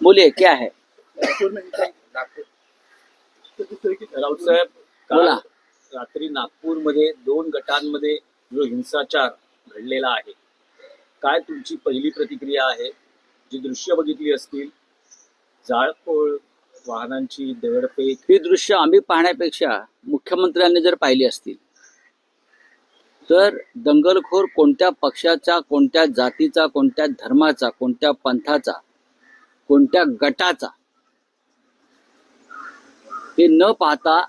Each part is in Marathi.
बोलिए क्या है? राऊत साहेब, बोला. रात्री नागपूरमध्ये 2 गटांमध्ये जो हिंसाचार घडलेला आहे, काय तुमची पहिली प्रतिक्रिया आहे? जी दृश्य बघितली असतील, जाळपोळ, वाहनांची दगडफेक, ही दृश्य आम्ही पाहण्यापेक्षा मुख्यमंत्र्यांनी जर पाहिली असतील तर दंगलखोर कोणत्या पक्षाचा, कोणत्या जातीचा, कोणत्या धर्माचा, कोणत्या पंथाचा, कोणत्या गटाचा हे न पाहता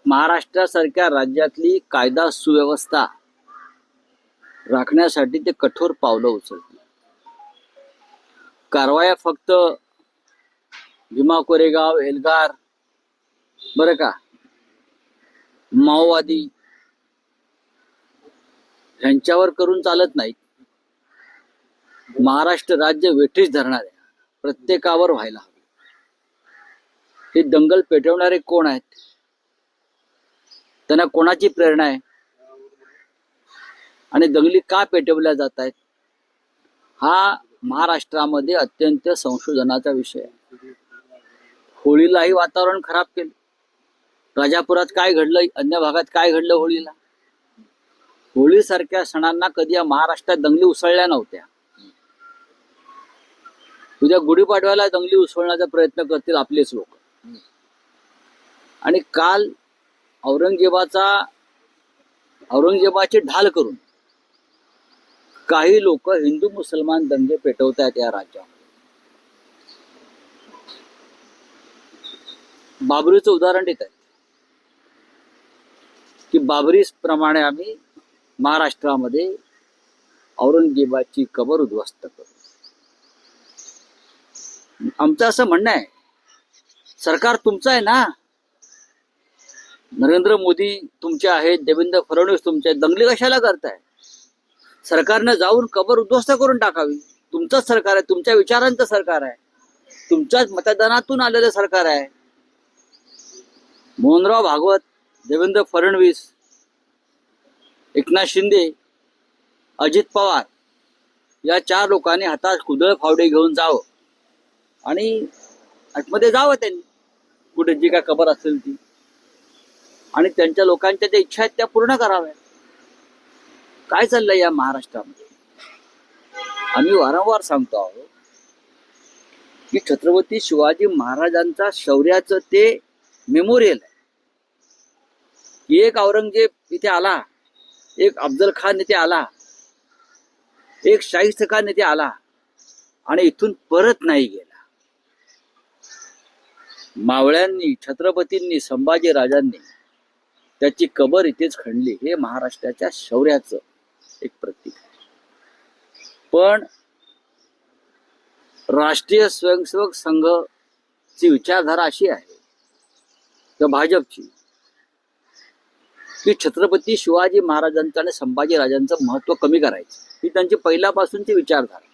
महाराष्ट्रासारख्या राज्यातली कायदा सुव्यवस्था राखण्यासाठी ते कठोर पावलं उचलतील. कारवाया फक्त भीमा कोरेगाव, एल्गार, बरं का, माओवादी ह्यांच्यावर करून चालत नाही. महाराष्ट्र राज्य वेठीस धरणाऱ्या प्रत्येकावर व्हायला हवे. हे दंगल पेटवणारे कोण आहेत? त्यांना कोणाची प्रेरणा आहे आणि दंगली का पेटवल्या जात आहेत? हा महाराष्ट्रामध्ये अत्यंत संशोधनाचा विषय आहे. होळीलाही वातावरण खराब केलं. राजापुरात काय घडलं, अन्य भागात काय घडलं होळीला? होळीसारख्या सणांना कधी या महाराष्ट्रात दंगली उसळल्या नव्हत्या. उद्या गुढीपाडव्याला दंगली उसळण्याचा प्रयत्न करतील आपलेच लोक. आणि काल औरंगजेबाचे ढाल करून काही लोक हिंदू मुसलमान दंगे पेटवतात या राज्यामध्ये. बाबरीचं उदाहरण देत आहेत की बाबरी प्रमाणे आम्ही महाराष्ट्रामध्ये औरंगजेबाची कबर उद्ध्वस्त करू. आमचं असं म्हणणं आहे, सरकार तुमचं आहे ना, नरेंद्र मोदी तुमचे आहेत, देवेंद्र फडणवीस तुमचे आहेत, दंगली कशाला करताय? सरकारनं जाऊन कबर उद्ध्वस्त करून टाकावी. तुमचंच सरकार आहे, तुमच्या विचारांचं सरकार आहे, तुमच्याच मतदानातून आलेलं सरकार आहे. मोहनराव भागवत, देवेंद्र फडणवीस, एकनाथ शिंदे, अजित पवार या 4 लोकांनी हातात कुदळ फावडे घेऊन जावं आणि आतमध्ये जावं त्यांनी, कुठे जी काय कबर असेल ती, आणि त्यांच्या लोकांच्या ज्या इच्छा आहेत त्या पूर्ण कराव्या. काय चाललंय या महाराष्ट्रामध्ये? आम्ही वारंवार सांगतो आहोत की छत्रपती शिवाजी महाराजांचा शौर्याचं ते मेमोरियल आहे. एक औरंगजेब इथे आला, एक अफजल खान इथे आला, एक शाहिस्त खान इथे आला आणि इथून परत नाही गेला. मावळ्यांनी, छत्रपतींनी, संभाजी राजांनी त्याची कबर इथेच खणली. हे महाराष्ट्राच्या शौर्याचं एक प्रतीक आहे. पण राष्ट्रीय स्वयंसेवक संघची विचारधारा अशी आहे तर भाजपची की छत्रपती शिवाजी महाराजांचं आणि संभाजी राजांचं महत्व कमी करायचं, ही त्यांची पहिल्यापासूनची विचारधारा.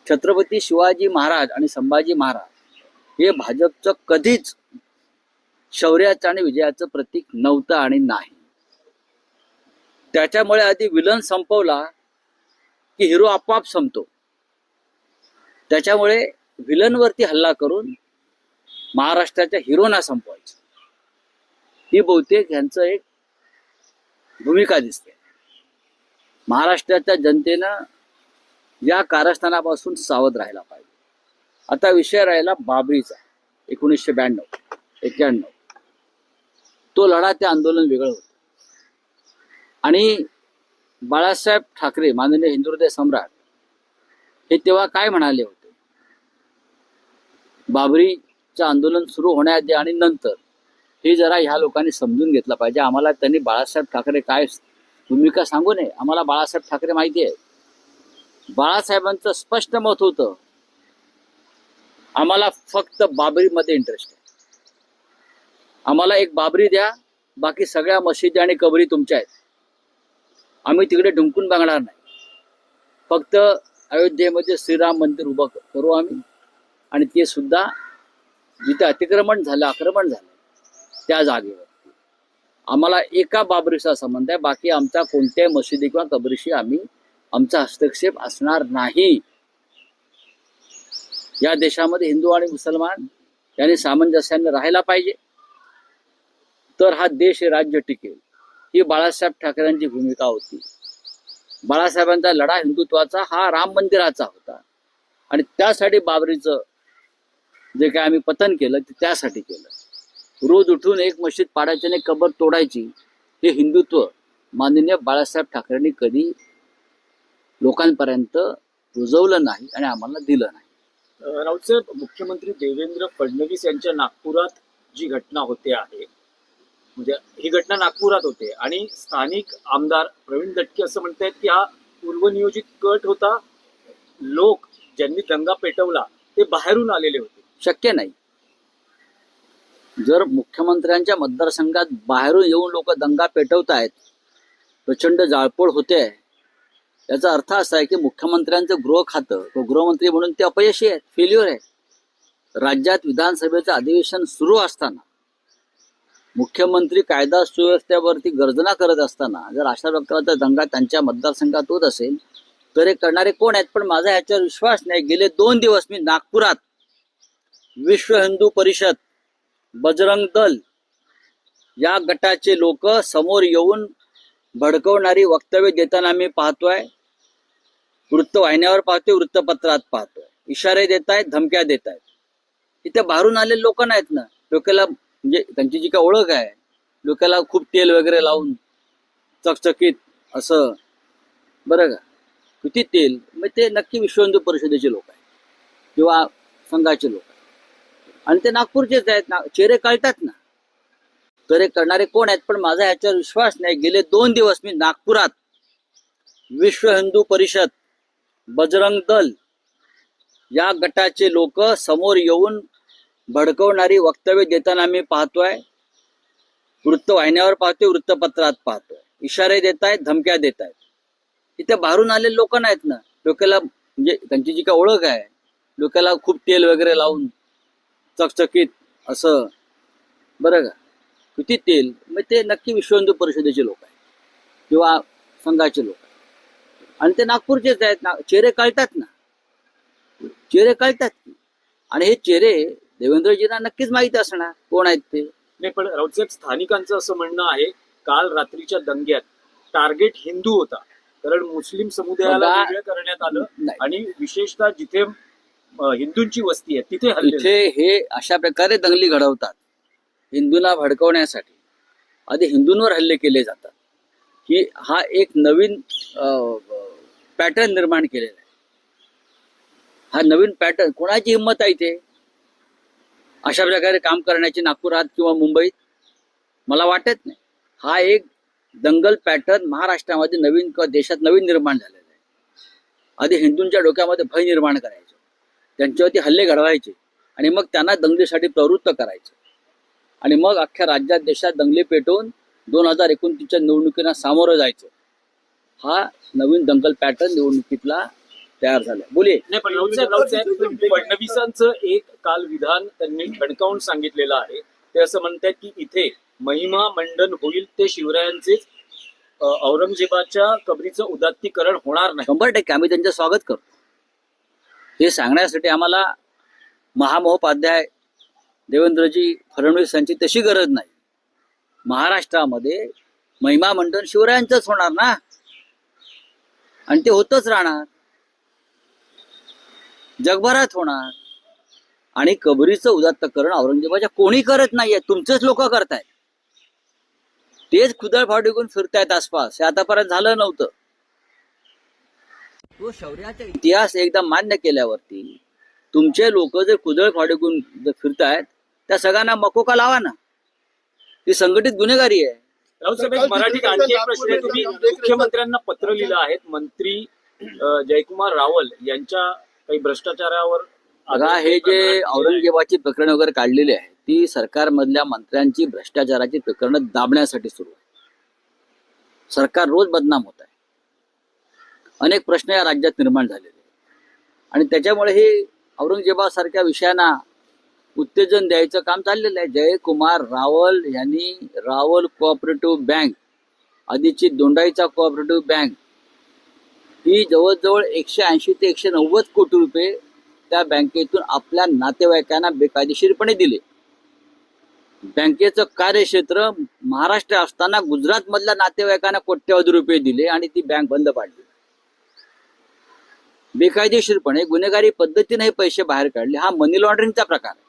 छत्रपती शिवाजी महाराज आणि संभाजी महाराज हे भाजपचं कधीच शौर्याचं आणि विजयाचं प्रतीक नव्हतं आणि नाही. त्याच्यामुळे आधी विलन संपवला की हिरो आपोआप संपतो. त्याच्यामुळे विलनवरती हल्ला करून महाराष्ट्राच्या हिरोना संपवायचं, ही बहुतेक यांचं एक भूमिका दिसते. महाराष्ट्राच्या जनतेनं या कारस्थानापासून सावध राहायला पाहिजे. आता विषय राहिला बाबरीचा. 1992-91 तो लढा, ते आंदोलन वेगळं होतं. आणि बाळासाहेब ठाकरे, माननीय हिंदुहृदय सम्राट, हे तेव्हा काय म्हणाले होते? बाबरीचं आंदोलन सुरू होण्याआधी आणि नंतर हे जरा ह्या लोकांनी समजून घेतलं पाहिजे. आम्हाला त्यांनी बाळासाहेब ठाकरे काय भूमिका सांगू नये, आम्हाला बाळासाहेब ठाकरे माहिती आहे. बाळासाहेबांचं स्पष्ट मत होतं, आम्हाला फक्त बाबरीमध्ये इंटरेस्ट आहे. आम्हाला एक बाबरी द्या, बाकी सगळ्या मशिदी आणि कबरी तुमच्या आहेत. आम्ही तिकडे ढुंकून बघणार नाही. फक्त अयोध्येमध्ये श्रीराम मंदिर उभं करू आम्ही, आणि ते सुद्धा जिथे अतिक्रमण झालं, आक्रमण झालं त्या जागेवर. आम्हाला एका बाबरीचा संबंध आहे, बाकी आमचा कोणत्याही मशिदी किंवा कबरीशी आमचा हस्तक्षेप असणार नाही. या देशामध्ये हिंदू आणि मुसलमान यांनी सामंजस्याने राहायला पाहिजे, तर हा देश हे राज्य टिकेल. ही बाळासाहेब ठाकरेंची भूमिका होती. बाळासाहेबांचा लढा हिंदुत्वाचा हा राम मंदिराचा होता आणि त्यासाठी बाबरीचं जे काय आम्ही पतन केलं ते त्यासाठी केलं. रोज उठून एक मशीद पाडायची आणि कबर तोडायची हे हिंदुत्व माननीय बाळासाहेब ठाकरेंनी कधी लोकांपर्यंत रुजवलं नाही आणि आम्हाला दिलं नाही. राऊतसाहेब, मुख्यमंत्री देवेंद्र फडणवीस यांच्या नागपुरात जी घटना होते आहे, म्हणजे ही घटना नागपुरात होते आणि स्थानिक आमदार प्रवीण दटके असं म्हणतायत की हा पूर्वनियोजित कट होता. लोक ज्यांनी दंगा पेटवला ते बाहेरून आलेले होते. शक्य नाही. जर मुख्यमंत्र्यांच्या मतदारसंघात बाहेरून येऊन लोक दंगा पेटवतायत, प्रचंड जाळपोळ होते, याचा अर्थ असा आहे की मुख्यमंत्र्यांचं गृह खातं तो गृहमंत्री म्हणून ते अपयशी आहेत, फेल्युअर आहे. राज्यात विधानसभेचं अधिवेशन सुरू असताना मुख्यमंत्री कायदा सुव्यवस्थेवरती गर्जना करत असताना जर अशा प्रकारचा दंगा त्यांच्या मतदारसंघात होत असेल तर हे करणारे कोण आहेत? पण माझा ह्याच्यावर विश्वास नाही. गेले 2 दिवस मी नागपुरात विश्व हिंदू परिषद, बजरंग दल या गटाचे लोक समोर येऊन भडकवणारी वक्तव्य देताना मी पाहतोय. वृत्तवाहिन्यावर पाहतोय, वृत्तपत्रात पाहतोय. इशारे देत आहेत, धमक्या देत आहेत. इथे बाहेरून आलेले लोक नाहीत ना. डोक्याला म्हणजे त्यांची जी काय ओळख आहे, डोक्याला खूप तेल वगैरे लावून चकचकीत असं, बरं का, किती तेल, मग ते नक्की विश्व हिंदू परिषदेचे लोक आहेत किंवा संघाचे लोक आहेत आणि ते नागपूरचेच आहेत ना. चेहरे कळतात ना. तर हे करणारे कोण आहेत? पण माझा ह्याच्यावर विश्वास नाही. गेले 2 दिवस मी नागपुरात विश्व हिंदू परिषद, बजरंग दल या गटाचे लोक समोर येऊन भडकवणारी वक्तव्य देताना मी पाहतोय. वृत्तवाहिन्यावर पाहतोय, वृत्तपत्रात पाहतोय. इशारे देत आहेत, धमक्या देत आहेत. इथे बाहेरून आलेले लोक नाहीत ना. डोक्याला म्हणजे त्यांची जी काय ओळख आहे, डोक्याला खूप तेल वगैरे लावून चकचकीत असं, बरं का, किती तेल, मग ते नक्की विश्व हिंदू परिषदेचे लोक आहेत किंवा संघाचे लोक आहेत आणि ते नागपूरचेच आहेत ना. चेहरे कळतात ना. चेहरे कळतात आणि हे चेहरे देवेंद्रजींना नक्कीच माहिती असणार कोण आहेत ते. नाही, पण राऊतसाहेब, स्थानिकांचं असं म्हणणं आहे काल रात्रीच्या दंग्यात टार्गेट हिंदू होता, कारण मुस्लिम समुदायाला बघा, वेगळं करण्यात आलं नाही. आणि विशेषतः जिथे हिंदूंची वस्ती आहे तिथे हल्ले इथे हे अशा प्रकारे दंगली घडवतात हिंदूंना भडकवण्यासाठी. आधी हिंदूंवर हल्ले केले जातात. की हा एक नवीन पॅटर्न निर्माण केलेला आहे. हा नवीन पॅटर्न, कोणाची हिंमत आहे इथे अशा प्रकारे काम करण्याची नागपुरात किंवा मुंबईत? मला वाटत नाही. हा एक दंगल पॅटर्न महाराष्ट्रामध्ये नवीन किंवा देशात नवीन निर्माण झालेला आहे. आधी हिंदूंच्या डोक्यामध्ये भय निर्माण करायचं, त्यांच्यावरती हल्ले घडवायचे आणि मग त्यांना दंगलीसाठी प्रवृत्त करायचं आणि मग अख्ख्या राज्यात देशात दंगली पेटवून 2029च्या निवडणुकीला सामोरं जायचं. हा नवीन दंगल पॅटर्न निवडणुकीतला तयार झाला. बोलिये. नाही, पण राऊतसाहेब, फडणवीसांचं एक काल विधान त्यांनी ठणकावून सांगितलेलं आहे. ते असं म्हणतात की इथे महिमा मंडन होईल ते शिवरायांचेच, औरंगजेबाच्या कबरीचं उदात्तीकरण होणार नाही. 100% आम्ही त्यांचं स्वागत करतो. हे सांगण्यासाठी आम्हाला महामहोपाध्याय देवेंद्रजी फडणवीस यांची तशी गरज नाही. महाराष्ट्रामध्ये महिमा मंडन शिवरायांचंच होणार ना आणि ते होतच राहणार, जगभरात होणार. आणि कबरीचं उदात्तकरण औरंगजेबाच्या कोणी करत नाहीये, तुमचेच लोक करतायत. तेच खुदळ फावडीकून फिरतायत आसपास. हे आतापर्यंत झालं नव्हतं. तो शौर्याचा इतिहास एकदा मान्य केल्यावरती तुमचे लोक जर कुदळ फावडीकून फिरतायत त्या सगळ्यांना मकोका लावा ना. ती संघटित गुन्हेगारी आहे. राऊतसाहेब, एक मराठीत आणखी एक प्रश्न आहे. तुम्ही मुख्यमंत्र्यांना पत्र लिहिलं आहे. मंत्री जयकुमार रावल यांच्या काही भ्रष्टाचारावर बघा, हे जे औरंगजेबाची प्रकरण वगैरे काढलेली आहे ती सरकारमधल्या मंत्र्यांची भ्रष्टाचाराची प्रकरणं दाबण्यासाठी सुरू आहे. सरकार रोज बदनाम होत आहे. अनेक प्रश्न या राज्यात निर्माण झालेले आणि त्याच्यामुळे हे औरंगजेबासारख्या विषयांना उत्तेजन द्यायचं काम चाललेलं आहे. जयकुमार रावल यांनी रावल कोऑपरेटिव्ह बँक, आधीची दोंडाईचा कोऑपरेटिव्ह बँक, ही जवळजवळ 180 ते 190 कोटी रुपये त्या बँकेतून आपल्या नातेवाईकांना बेकायदेशीरपणे दिले. बँकेचं कार्यक्षेत्र महाराष्ट्र असताना गुजरात मधल्या नातेवाईकांना कोट्यवधी रुपये दिले आणि ती बँक बंद पाडली. बेकायदेशीरपणे गुन्हेगारी पद्धतीने हे पैसे बाहेर काढले. हा मनी लॉन्ड्रिंगचा प्रकार आहे.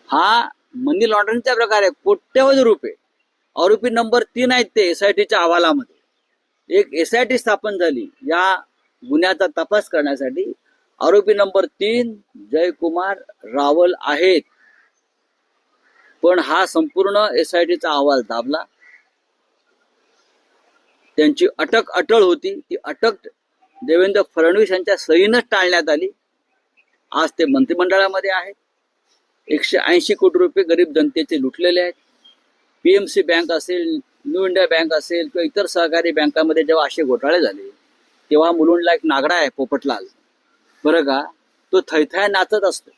हा मनी लॉन्ड्रिंगचा प्रकार आहे. कोट्यवधी रुपये. आरोपी नंबर 3 आहेत ते एसआयटीच्या अहवालामध्ये. एक एसआयटी स्थापन झाली या गुन्ह्याचा तपास करण्यासाठी. आरोपी नंबर 3 जयकुमार रावल आहेत. पण हा संपूर्ण एसआयटीचा अहवाल दाबला. त्यांची अटक अटळ होती. ती अटक देवेंद्र फडणवीस यांच्या सहीनच टाळण्यात आली. आज ते मंत्रिमंडळामध्ये आहेत. 180 कोटी रुपये गरीब जनतेचे लुटलेले आहेत. पीएमसी बँक असेल, न्यू इंडिया बँक असेल किंवा इतर सहकारी बँकांमध्ये जेव्हा असे घोटाळे झाले तेव्हा मुलुंडला एक नागडा आहे पोपटलाल, बरं का, तो थैथाय नाचत असतो.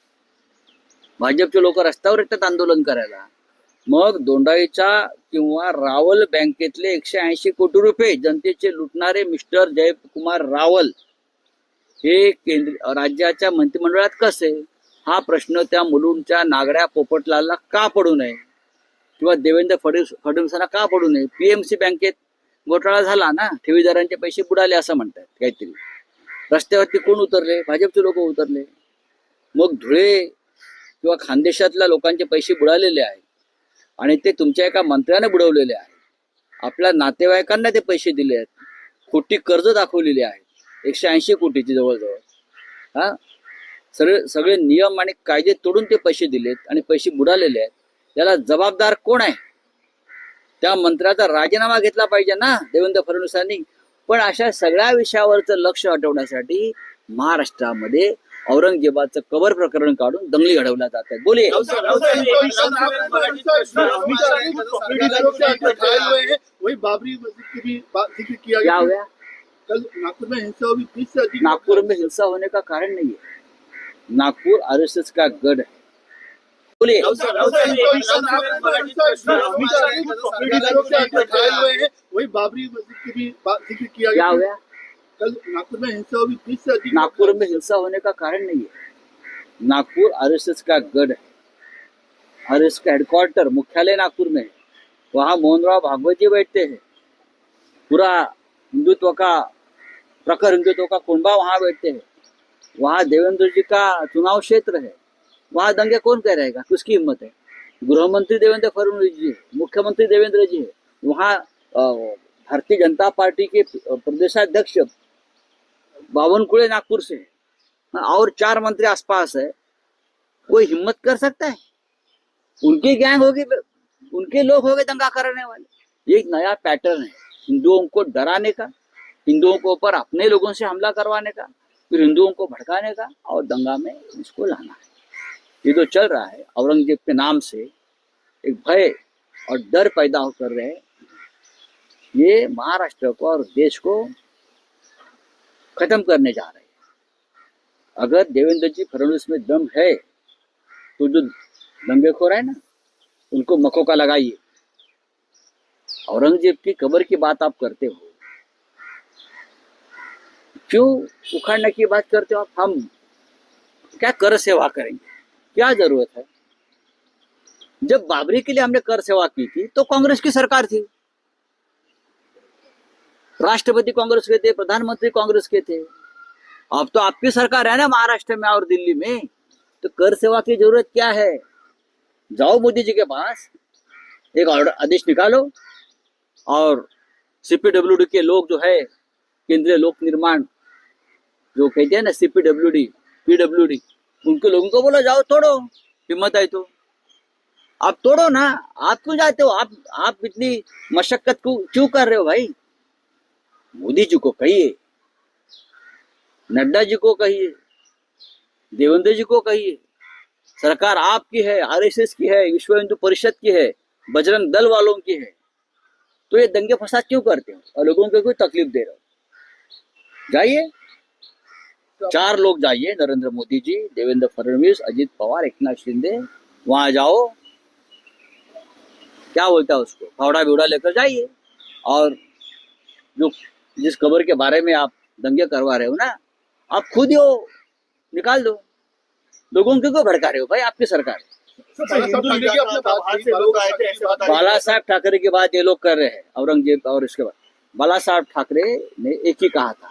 भाजपचे लोक रस्त्यावर येतात आंदोलन करायला. मग दोंडाईच्या किंवा रावल बँकेतले 180 कोटी रुपये जनतेचे लुटणारे मिस्टर जयकुमार रावल हे राज्याच्या मंत्रिमंडळात कसे? हा प्रश्न त्या मुलुंडच्या नागड्या पोपटलालला का पडू नये किंवा देवेंद्र फडणवीसांना का पडू नये? पीएमसी बँकेत घोटाळा झाला ना, ठेवीदारांचे पैसे बुडाले असं म्हणतात काहीतरी. रस्त्यावरती कोण उतरले? भाजपचे लोक उतरले. मग धुळे किंवा खानदेशातल्या लोकांचे पैसे बुडालेले आहेत आणि ते तुमच्या एका मंत्र्याने बुडवलेले आहेत. आपल्या नातेवाईकांना ते पैसे दिले आहेत. खोटी कर्ज दाखवलेली आहेत, 180 कोटीची जवळजवळ. हा, सगळे नियम आणि कायदे तोडून ते पैसे दिलेत आणि पैसे बुडालेले आहेत. त्याला जबाबदार कोण आहे? त्या मंत्र्याचा राजीनामा घेतला पाहिजे ना देवेंद्र फडणवीसांनी. पण अशा सगळ्या विषयावरचं लक्ष हटवण्यासाठी महाराष्ट्रामध्ये औरंगजेबाचं कबर प्रकरण काढून दंगली घडवल्या जात आहेत. बोलिये. वही बाबरी मस्जिद की भी जिक्र किया क्या गया। हुआ? कल नागपुर में हिंसा हुई, 30 से अधिक। नागपुर में हिंसा होने का कारण नहीं है. नागपुर आरएसएस का गढ़ है. बोलिए. वही बाबरी मस्जिद की भी जिक्र किया क्या गया। हुआ? कल नागपुर में हिंसा हुई, 30 से अधिक। नागपुर में हिंसा होने का कारण नहीं है. नागपुर आरएसएस का गढ़ है. आरएसएस का हेडक्वार्टर मुख्यालय नागपुर में है. वहाँ मोहनराव भागवत जी बैठते हैं. पूरा हिंदुत्व का प्रखर हिंदुत्व का कुंभा वहाँ बैठते हैं. वहाँ देवेंद्र जी का चुनाव क्षेत्र है. वहाँ दंगे कौन कह रहेगा? किसकी हिम्मत है? गृह मंत्री देवेंद्र फडणवीस जी है, मुख्यमंत्री देवेंद्र जी है. वहाँ भारतीय जनता पार्टी के प्रदेशाध्यक्ष बावनकुळे नागपुर से है और 4 मंत्री आसपास है. कोई हिम्मत कर सकता है? उनकी गैंग होगी, उनके लोग होंगे दंगा करने वाले. ये एक नया पैटर्न है हिंदुओं को डराने का, हिंदुओं के ऊपर अपने लोगों से हमला करवाने का, फिर हिंदुओं को भड़काने का और दंगा में इसको लाना है. ये जो चल रहा है औरंगजेब के नाम से एक भय और डर पैदा कर रहे हैं, ये महाराष्ट्र को और देश को खत्म करने जा रहे हैं. अगर देवेंद्र जी फडणवीस में दम है तो जो दंगेखोर है ना उनको मकोका लगाइए. औरंगजेब की कब्र की बात आप करते हो, क्यों उखाड़ने की बात करते हो आप? हम क्या कर सेवा करेंगे? क्या जरूरत है? जब बाबरी के लिए हमने कर सेवा की थी तो कांग्रेस की सरकार थी, राष्ट्रपति कांग्रेस के थे, प्रधानमंत्री कांग्रेस के थे. अब तो आपकी सरकार है ना महाराष्ट्र में और दिल्ली में, तो कर सेवा की जरूरत क्या है? जाओ मोदी जी के पास, एक ऑर्डर आदेश निकालो और सीपीडब्ल्यूडी के लोग जो है, केंद्रीय लोक निर्माण जो कहते हैं ना, सीपीडब्ल्यूडी पीडब्ल्यूडी, उनके लोगों को बोलो जाओ तोड़ो, हिम्मत है तो आप तोड़ो ना. आप क्यों जाते हो? आप इतनी मशक्कत क्यों कर रहे हो भाई? मोदी जी को कहिए, नड्डा जी को कहिए, देवेंद्र जी को कहिए, सरकार आपकी है, आरएसएस की है, विश्व हिंदू परिषद की है, बजरंग दल वालों की है, तो ये दंगे फसाद क्यों करते हो और लोगों को कोई तकलीफ दे रहे हो? जाइए, 4 लोग जाइए, नरेंद्र मोदी जी, देवेंद्र फडणवीस, अजित पवार, एकनाथ शिंदे, वहां जाओ, क्या बोलता है उसको, फावड़ा बिवड़ा लेकर जाइए और जो जिस खबर के बारे में आप दंगे करवा रहे हो ना, आप खुद ही हो निकाल दो। लोगों को क्यों भड़का रहे हो भाई, आपकी सरकार है। हिंदू लीग की अपने बाहर से लोग आए थे ऐसे बता रहे हैं। बाला साहब ठाकरे की बात ये लोग कर रहे हैं, औरंगजेब और इसके बाद बाला साहब ठाकरे ने एक ही कहा था,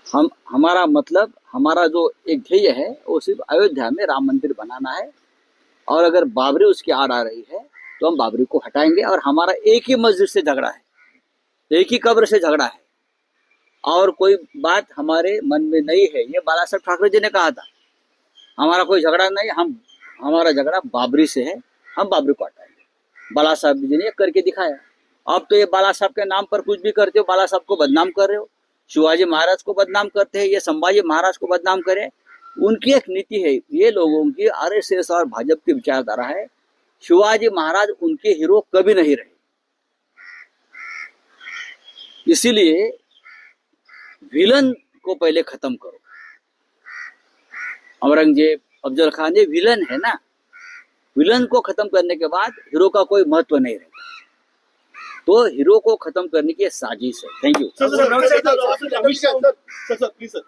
हमारा मतलब, हमारा जो एक ध्येय है वो सिर्फ अयोध्या में राम मंदिर बनाना है, और अगर बाबरी उसकी आड़ आ रही है तो हम बाबरी को हटाएंगे, और हमारा एक ही मस्जिद से झगड़ा है, एक ही कब्र से झगड़ा है, और कोई बात हमारे मन में नहीं है। ये बाला साहब ठाकरे जी ने कहा था, हमारा कोई झगड़ा नहीं, हमारा झगड़ा बाबरी से है, हम बाबरी को हटाएंगे। बाला साहब जी ने करके दिखाया। अब तो ये बाला साहब के नाम पर कुछ भी करते हो, बाला साहब को बदनाम कर रहे हो, शिवाजी महाराज को बदनाम करते हैं, ये संभाजी महाराज को बदनाम करे। उनकी एक नीति है, ये लोगों की आरएसएस और भाजपा की विचारधारा है, शिवाजी महाराज उनके हीरो कभी नहीं रहे। इसीलिए विलन को पहले खत्म करो। औरंगजेब, अफजल खान ये विलन है ना, विलन को खत्म करने के बाद हीरो का कोई महत्व नहीं रहता। तो हीरो को खत्म करने की साजिश है। Thank you. Sir please sir